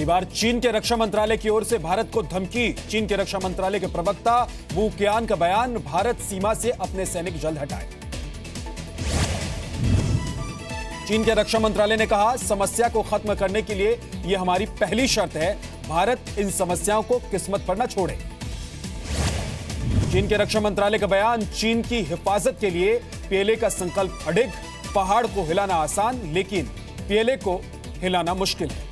पहली बार चीन के रक्षा मंत्रालय की ओर से भारत को धमकी। चीन के रक्षा मंत्रालय के प्रवक्ता वू क़ियान का बयान, भारत सीमा से अपने सैनिक जल्द हटाए। चीन के रक्षा मंत्रालय ने कहा, समस्या को खत्म करने के लिए यह हमारी पहली शर्त है। भारत इन समस्याओं को किस्मत पर न छोड़े। चीन के रक्षा मंत्रालय का बयान, चीन की हिफाजत के लिए पीएलए का संकल्प अडिग। पहाड़ को हिलाना आसान, लेकिन पीएलए को हिलाना मुश्किल है।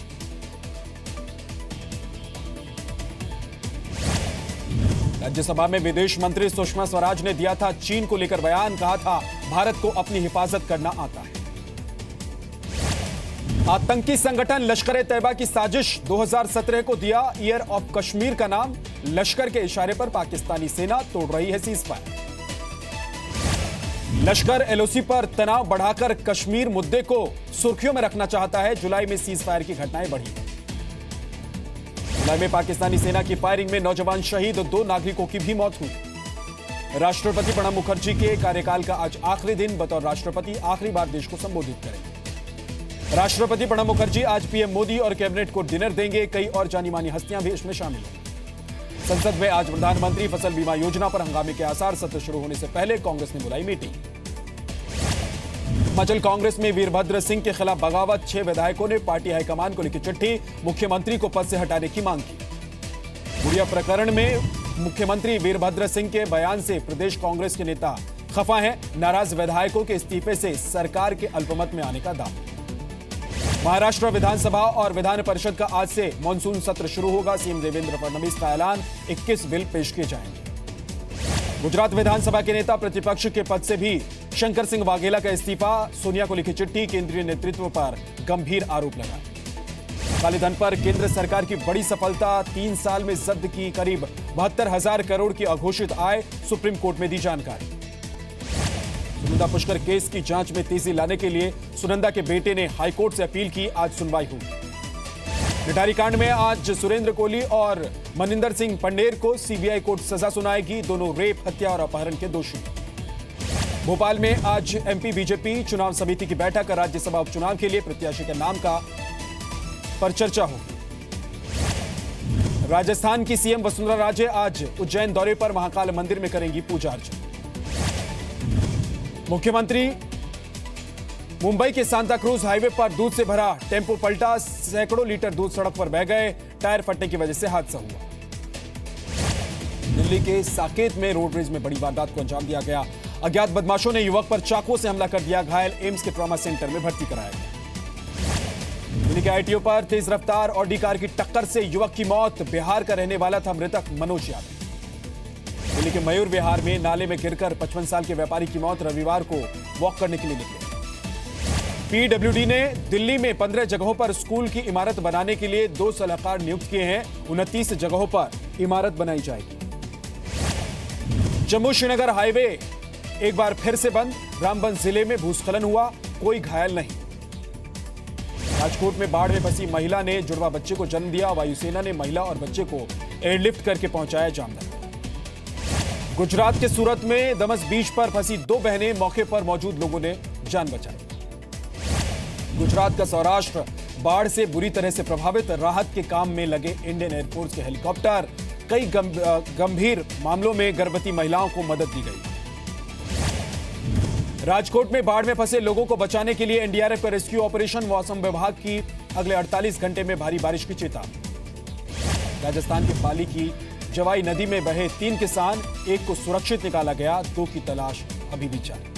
राज्यसभा में विदेश मंत्री सुषमा स्वराज ने दिया था चीन को लेकर बयान। कहा था, भारत को अपनी हिफाजत करना आता है। आतंकी संगठन लश्कर-ए-तैयबा की साजिश 2017 को दिया ईयर ऑफ कश्मीर का नाम। लश्कर के इशारे पर पाकिस्तानी सेना तोड़ रही है सीजफायर। लश्कर एलओसी पर तनाव बढ़ाकर कश्मीर मुद्दे को सुर्खियों में रखना चाहता है। जुलाई में सीजफायर की घटनाएं बढ़ी। जुलाई में पाकिस्तानी सेना की फायरिंग में नौजवान शहीद, 2 नागरिकों की भी मौत हुई। राष्ट्रपति प्रणब मुखर्जी के कार्यकाल का आज आखिरी दिन। बतौर राष्ट्रपति आखिरी बार देश को संबोधित करेंगे। राष्ट्रपति प्रणब मुखर्जी आज पीएम मोदी और कैबिनेट को डिनर देंगे। कई और जानी मानी हस्तियां भी इसमें शामिल हैं। संसद में आज प्रधानमंत्री फसल बीमा योजना पर हंगामे के आसार। सत्र शुरू होने से पहले कांग्रेस ने बुलाई मीटिंग। हिमाचल कांग्रेस में वीरभद्र सिंह के खिलाफ बगावत। 6 विधायकों ने पार्टी हाईकमान को लिखी चिट्ठी, मुख्यमंत्री को पद से हटाने की मांग की। गुड़िया प्रकरण में मुख्यमंत्री वीरभद्र सिंह के बयान से प्रदेश कांग्रेस के नेता खफा हैं। नाराज विधायकों के इस्तीफे से सरकार के अल्पमत में आने का दावा। महाराष्ट्र विधानसभा और विधान परिषद का आज से मानसून सत्र शुरू होगा। सीएम देवेंद्र फडणवीस का ऐलान, 21 बिल पेश किए जाएंगे। गुजरात विधानसभा के नेता प्रतिपक्ष के पद से भी शंकर सिंह वाघेला का इस्तीफा। सोनिया को लिखी चिट्ठी, केंद्रीय नेतृत्व पर गंभीर आरोप लगाए। काले धन पर केंद्र सरकार की बड़ी सफलता। 3 साल में जब्त की करीब 72,000 करोड़ की अघोषित आय। सुप्रीम कोर्ट में दी जानकारी। सुनंदा पुष्कर केस की जांच में तेजी लाने के लिए सुनंदा के बेटे ने हाईकोर्ट से अपील की। आज सुनवाई हुई। निटारी कांड में आज सुरेंद्र कोहली और मनिंदर सिंह पंडेर को सीबीआई कोर्ट सजा सुनाएगी। दोनों रेप, हत्या और अपहरण के दोषी। भोपाल में आज एमपी बीजेपी चुनाव समिति की बैठक। राज्यसभा उपचुनाव के लिए प्रत्याशी के नाम का पर चर्चा होगी। राजस्थान की सीएम वसुंधरा राजे आज उज्जैन दौरे पर। महाकाल मंदिर में करेंगी पूजा अर्चना। मुख्यमंत्री मुंबई के सांता क्रूज हाईवे पर दूध से भरा टेम्पो पलटा। सैकड़ों लीटर दूध सड़क पर बह गए। टायर फटने की वजह से हादसा हुआ। दिल्ली के साकेत में रोडरेज में बड़ी वारदात को अंजाम दिया गया। अज्ञात बदमाशों ने युवक पर चाकू से हमला कर दिया। घायल एम्स के ट्रॉमा सेंटर में भर्ती कराया गया। दिल्ली के आईटीओ पर तेज रफ्तार ऑडी कार की टक्कर से युवक की मौत। बिहार का रहने वाला था मृतक मनोज यादव। दिल्ली के मयूर विहार में नाले में गिरकर 55 साल के व्यापारी की मौत। रविवार को वॉक करने के लिए निकले। पीडब्ल्यूडी ने दिल्ली में 15 जगहों पर स्कूल की इमारत बनाने के लिए 2 सलाहकार नियुक्त किए हैं। 29 जगहों पर इमारत बनाई जाएगी। जम्मू श्रीनगर हाईवे एक बार फिर से बंद। रामबन जिले में भूस्खलन हुआ, कोई घायल नहीं। राजकोट में बाढ़ में फंसी महिला ने जुड़वा बच्चे को जन्म दिया। वायुसेना ने महिला और बच्चे को एयरलिफ्ट करके पहुंचाया जामनगर। गुजरात के सूरत में दमस बीच पर फंसी 2 बहनें, मौके पर मौजूद लोगों ने जान बचाई। गुजरात का सौराष्ट्र बाढ़ से बुरी तरह से प्रभावित। राहत के काम में लगे इंडियन एयरफोर्स के हेलीकॉप्टर। कई गंभीर मामलों में गर्भवती महिलाओं को मदद दी गई। राजकोट में बाढ़ में फंसे लोगों को बचाने के लिए एनडीआरएफ का रेस्क्यू ऑपरेशन। मौसम विभाग की अगले 48 घंटे में भारी बारिश की चेतावनी। राजस्थान के पाली की जवाई नदी में बहे 3 किसान, एक को सुरक्षित निकाला गया, 2 की तलाश अभी भी जारी।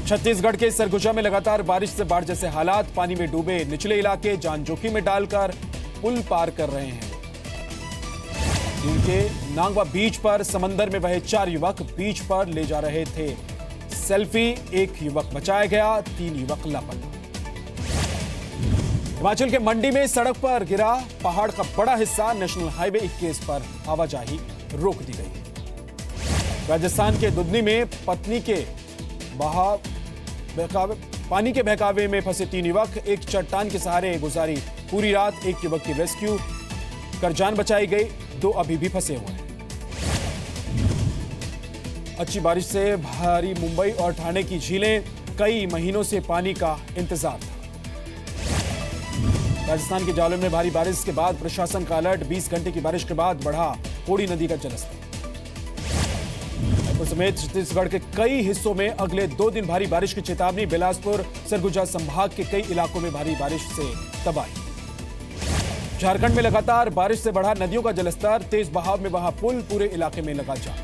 छत्तीसगढ़ के सरगुजा में लगातार बारिश से बाढ़ जैसे हालात। पानी में डूबे निचले इलाके जान जोखिम में डालकर पुल पार कर रहे हैं। इनके नांगवा बीच पर समंदर में बहे 4 युवक बीच पर ले जा रहे थे सेल्फी। 1 युवक बचाया गया, 3 युवक लापता। हिमाचल के मंडी में सड़क पर गिरा पहाड़ का बड़ा हिस्सा। नेशनल हाईवे 21 पर आवाजाही रोक दी गई। राजस्थान के दुधनी में पत्नी के पानी के बहकावे में फंसे 3 युवक। एक चट्टान के सहारे गुजारी पूरी रात। 1 युवक की रेस्क्यू कर जान बचाई गई, 2 अभी भी फंसे हुए हैं। अच्छी बारिश से भारी मुंबई और ठाणे की झीलें। कई महीनों से पानी का इंतजार था। राजस्थान के जालौन में भारी बारिश के बाद प्रशासन का अलर्ट। 20 घंटे की बारिश के बाद बढ़ा कोड़ी नदी का जलस्तर। रायपुर समेत छत्तीसगढ़ के कई हिस्सों में अगले 2 दिन भारी बारिश की चेतावनी। बिलासपुर सरगुजा संभाग के कई इलाकों में भारी बारिश से तबाही। झारखंड में लगातार बारिश से बढ़ा नदियों का जलस्तर। तेज बहाव में बहा पुल, पूरे इलाके में लगा जाम।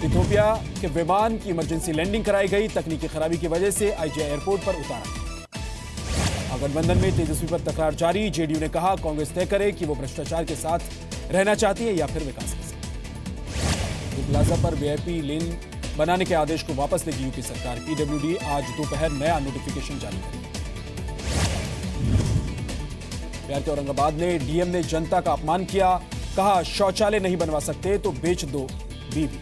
इथियोपिया के विमान की इमरजेंसी लैंडिंग कराई गई। तकनीकी खराबी की वजह से आईजीआई एयरपोर्ट पर उतारा। गठबंधन में तेजस्वी पर तकरार जारी। जेडीयू ने कहा कांग्रेस तय करे कि वो भ्रष्टाचार के साथ रहना चाहती है या फिर विकास के साथ। प्लाजा पर वीआईपी लेन बनाने के आदेश को वापस लेगी यूपी सरकार। पीडब्ल्यूडी आज दोपहर नया नोटिफिकेशन जारी करेगी। बिहार के औरंगाबाद में डीएम ने जनता का अपमान किया। कहा शौचालय नहीं बनवा सकते तो बेच दो बीवी।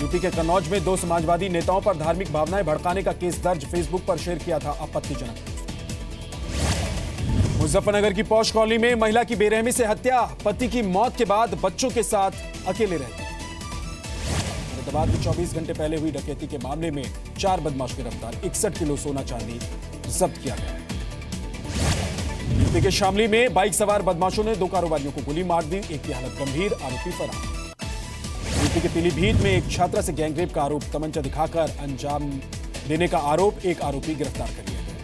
यूपी के कन्नौज में 2 समाजवादी नेताओं पर धार्मिक भावनाएं भड़काने का केस दर्ज। फेसबुक पर शेयर किया था आपत्तिजनक। मुजफ्फरनगर की पॉश कॉलोनी में महिला की बेरहमी से हत्या। पति की मौत के बाद बच्चों के साथ अकेले रहते। फरीदाबाद में 24 घंटे पहले हुई डकैती के मामले में 4 बदमाश गिरफ्तार। 61 किलो सोना चांदी जब्त किया गया। यूपी के शामली में बाइक सवार बदमाशों ने 2 कारोबारियों को गोली मार दी। एक की हालत गंभीर, आरोपी फरार। यूपी के पीलीभीत में एक छात्रा से गैंगरेप का आरोप। तमंचा दिखाकर अंजाम देने का आरोप। एक आरोपी गिरफ्तार कर लिया गया।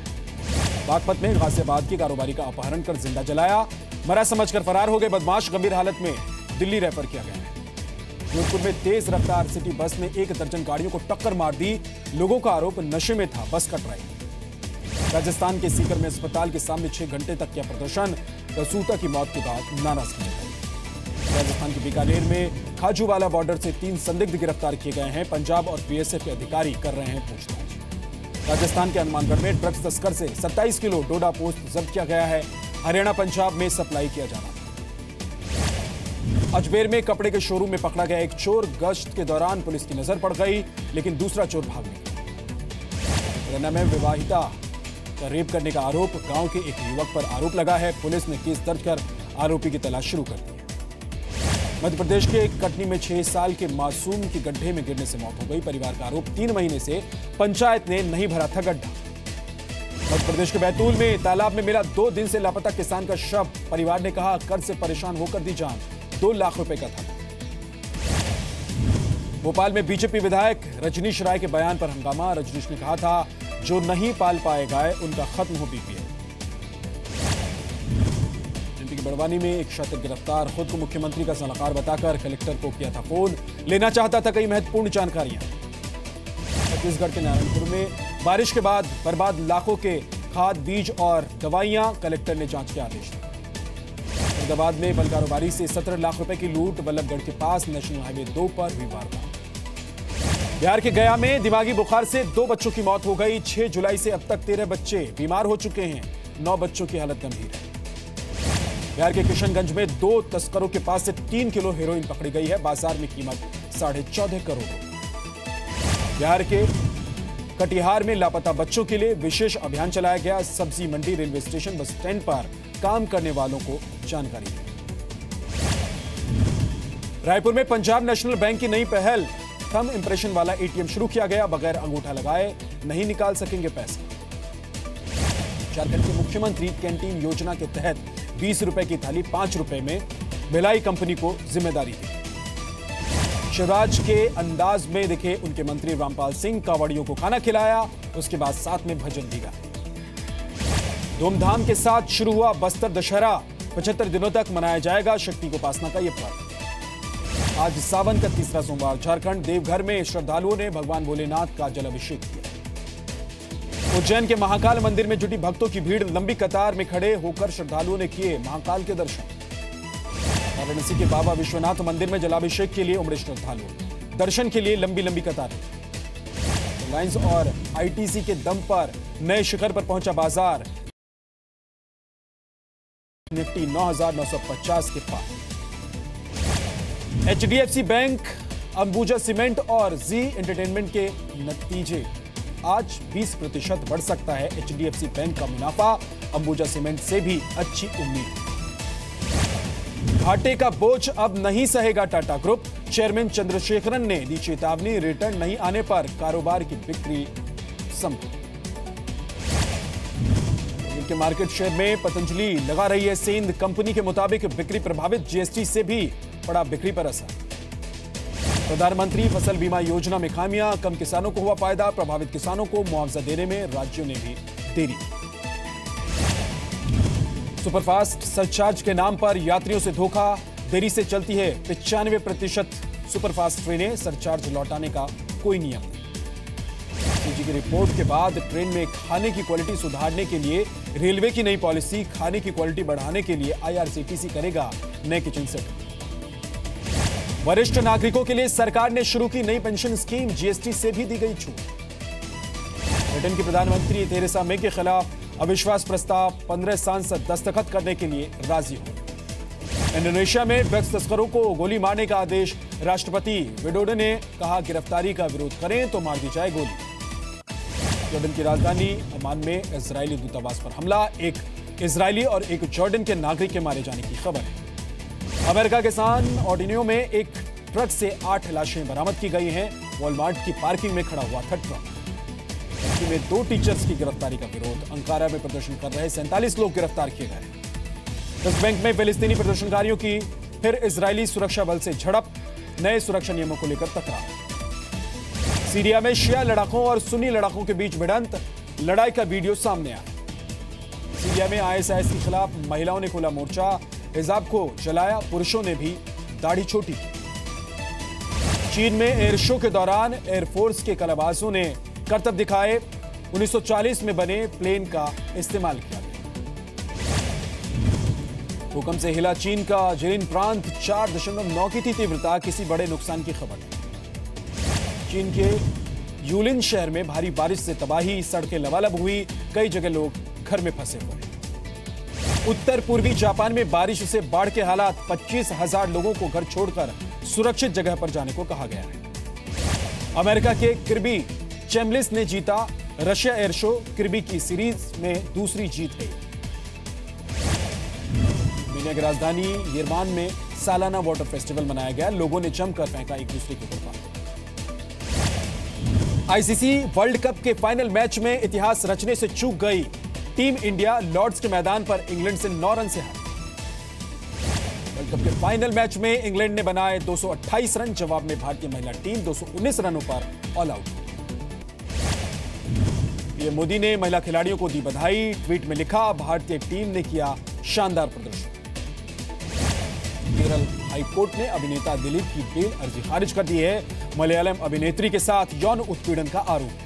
बागपत में गाजियाबाद की कारोबारी का अपहरण कर जिंदा जलाया। मरा समझकर फरार हो गए बदमाश। गंभीर हालत में दिल्ली रेफर किया गया है। जोधपुर में तेज रफ्तार सिटी बस ने 1 दर्जन गाड़ियों को टक्कर मार दी। लोगों का आरोप नशे में था बस का ड्राइवर। राजस्थान के सीकर में अस्पताल के सामने 6 घंटे तक किया प्रदर्शन। प्रसूता की मौत के बाद नाराजगी जताई। राजस्थान के बीकानेर में खाजूवाला बॉर्डर से 3 संदिग्ध गिरफ्तार किए गए हैं। पंजाब और बीएसएफ के अधिकारी कर रहे हैं पूछताछ। राजस्थान के हनुमानगढ़ में ड्रग्स तस्कर से 27 किलो डोडा पोस्ट जब्त किया गया है। हरियाणा पंजाब में सप्लाई किया जाना था। अजमेर में कपड़े के शोरूम में पकड़ा गया एक चोर। गश्त के दौरान पुलिस की नजर पड़ गई, लेकिन दूसरा चोर भाग निकला। मुरैना में विवाहिता का रेप करने का आरोप। गांव के एक युवक पर आरोप लगा है। पुलिस ने केस दर्ज कर आरोपी की तलाश शुरू कर दी है। मध्य प्रदेश के कटनी में 6 साल के मासूम की गड्ढे में गिरने से मौत हो गई। परिवार का आरोप 3 महीने से पंचायत ने नहीं भरा था गड्ढा। मध्य प्रदेश के बैतूल में तालाब में मिला 2 दिन से लापता किसान का शव। परिवार ने कहा कर्ज से परेशान होकर दी जान। 2 लाख रुपए का था। भोपाल में बीजेपी विधायक रजनीश राय के बयान पर हंगामा। रजनीश ने कहा था जो नहीं पाल पाए गाय उनका खत्म हो बीपीएल। एमपी की बड़वानी में एक छात्र गिरफ्तार। खुद को मुख्यमंत्री का सलाहकार बताकर कलेक्टर को किया था फोन। लेना चाहता था कई महत्वपूर्ण जानकारियां। छत्तीसगढ़ के नारायणपुर में बारिश के बाद बर्बाद लाखों के खाद, बीज और दवाइयां। कलेक्टर ने जांच के आदेश दिए। फरीदाबाद में बल कारोबारी से 17 लाख रुपए की लूट। बल्लभगढ़ के पास नेशनल हाईवे 2 पर हुई वारदात। बिहार के गया में दिमागी बुखार से 2 बच्चों की मौत हो गई। 6 जुलाई से अब तक 13 बच्चे बीमार हो चुके हैं। 9 बच्चों की हालत गंभीर है। बिहार के किशनगंज में 2 तस्करों के पास से 3 किलो हेरोइन पकड़ी गई है। बाजार में कीमत 14.5 करोड़। बिहार के कटिहार में लापता बच्चों के लिए विशेष अभियान चलाया गया। सब्जी मंडी, रेलवे स्टेशन, बस स्टैंड पर काम करने वालों को जानकारी दी। रायपुर में पंजाब नेशनल बैंक की नई पहल। थंब इंप्रेशन वाला एटीएम शुरू किया गया। बगैर अंगूठा लगाए नहीं निकाल सकेंगे पैसे। झारखंड के मुख्यमंत्री कैंटीन योजना के तहत 20 रुपए की थाली 5 रुपए में भिलाई कंपनी को जिम्मेदारी दी। शिवराज के अंदाज में दिखे उनके मंत्री रामपाल सिंह। कावड़ियों को खाना खिलाया, उसके बाद साथ में भजन भी गाए। धूमधाम के साथ शुरू हुआ बस्तर दशहरा। 75 दिनों तक मनाया जाएगा शक्ति उपासना का यह पर्व। आज सावन का 3रा सोमवार। झारखंड देवघर में श्रद्धालुओं ने भगवान भोलेनाथ का जलाभिषेक किया। उज्जैन के महाकाल मंदिर में जुटी भक्तों की भीड़। लंबी कतार में खड़े होकर श्रद्धालुओं ने किए महाकाल के दर्शन। वाराणसी के बाबा विश्वनाथ मंदिर में जलाभिषेक के लिए उमड़े श्रद्धालु। दर्शन के लिए लंबी लंबी कतारें। रिलायंस और आईटीसी के दम पर नए शिखर पर पहुंचा बाजार। निफ्टी 9,950 के पार। एचडीएफसी बैंक, अंबुजा सीमेंट और जी एंटरटेनमेंट के नतीजे। आज 20% बढ़ सकता है एचडीएफसी बैंक का मुनाफा। अंबुजा सीमेंट से भी अच्छी उम्मीद। घाटे का बोझ अब नहीं सहेगा टाटा ग्रुप। चेयरमैन चंद्रशेखरन ने दी चेतावनी। रिटर्न नहीं आने पर कारोबार की बिक्री संभव। के मार्केट शेयर में पतंजलि लगा रही है सेंध। कंपनी के मुताबिक बिक्री प्रभावित, जीएसटी से भी पड़ा बिक्री पर असर। प्रधानमंत्री फसल बीमा योजना में खामियां, कम किसानों को हुआ फायदा, प्रभावित किसानों को मुआवजा देने में राज्यों ने भी देरी। सुपरफास्ट सरचार्ज के नाम पर यात्रियों से धोखा, देरी से चलती है 95% सुपरफास्ट ट्रेनें, सरचार्ज लौटाने का कोई नियम नहीं। सीजी की रिपोर्ट के बाद ट्रेन में खाने की क्वालिटी सुधारने के लिए रेलवे की नई पॉलिसी, खाने की क्वालिटी बढ़ाने के लिए आईआरसीटीसी करेगा नए किचन सेट। वरिष्ठ नागरिकों के लिए सरकार ने शुरू की नई पेंशन स्कीम, जीएसटी से भी दी गई छूट। ब्रिटेन की प्रधानमंत्री थेरेसा मे के खिलाफ अविश्वास प्रस्ताव, 15 सांसद दस्तखत करने के लिए राजी हो। इंडोनेशिया में ड्रग्स तस्करों को गोली मारने का आदेश, राष्ट्रपति विडोडो ने कहा गिरफ्तारी का विरोध करें तो मार दी जाए गोली। जॉर्डन की राजधानी अमान में इजरायली दूतावास पर हमला, एक इजरायली और एक जॉर्डन के नागरिक के मारे जाने की खबर है। अमेरिका के सान ऑर्डिनियो में एक ट्रक से 8 लाशें बरामद की गई हैं। वॉलमार्ट की पार्किंग में खड़ा हुआ था ट्रक। टर्की में 2 टीचर्स की गिरफ्तारी का विरोध, अंकारा में प्रदर्शन कर रहे 47 लोग गिरफ्तार किए गए। वेस्ट बैंक में फिलिस्तीनी प्रदर्शनकारियों की फिर इजरायली सुरक्षा बल से झड़प, नए सुरक्षा नियमों को लेकर तकरार। सीरिया में शिया लड़ाकों और सुन्नी लड़ाकों के बीच भिड़ंत, लड़ाई का वीडियो सामने आया। सीरिया में आईएसआईएस के खिलाफ महिलाओं ने खोला मोर्चा, हिजाब को जलाया, पुरुषों ने भी दाढ़ी छोटी की। चीन में एयर शो के दौरान एयरफोर्स के कलाबाजों ने करतब दिखाए, 1940 में बने प्लेन का इस्तेमाल किया गया। भूकंप से हिला चीन का जिलिन प्रांत, 4.9 की थी तीव्रता, किसी बड़े नुकसान की खबर नहीं। चीन के यूलिन शहर में भारी बारिश से तबाही, सड़कें लबालब हुई, कई जगह लोग घर में फंसे हुए। उत्तर पूर्वी जापान में बारिश से बाढ़ के हालात, 25,000 लोगों को घर छोड़कर सुरक्षित जगह पर जाने को कहा गया है। अमेरिका के किर्बी चैमलिस ने जीता रशिया एयर शो, किर्बी की सीरीज में दूसरी जीत है। अर्मेनिया की राजधानी येरेवान में सालाना वाटर फेस्टिवल मनाया गया, लोगों ने जमकर फेंका एक दूसरे के ऊपर पानी। आईसीसी वर्ल्ड कप के फाइनल मैच में इतिहास रचने से चूक गई टीम इंडिया, लॉर्ड्स के मैदान पर इंग्लैंड से 9 रन से हारी। वर्ल्ड कप के फाइनल मैच में इंग्लैंड ने बनाए 228 रन, जवाब में भारतीय महिला टीम 219 रनों पर ऑल आउट। पीएम मोदी ने महिला खिलाड़ियों को दी बधाई, ट्वीट में लिखा भारतीय टीम ने किया शानदार प्रदर्शन। केरल हाईकोर्ट ने अभिनेता दिलीप की बेल अर्जी खारिज कर दी है। मलयालम अभिनेत्री के साथ यौन उत्पीड़न का आरोप है।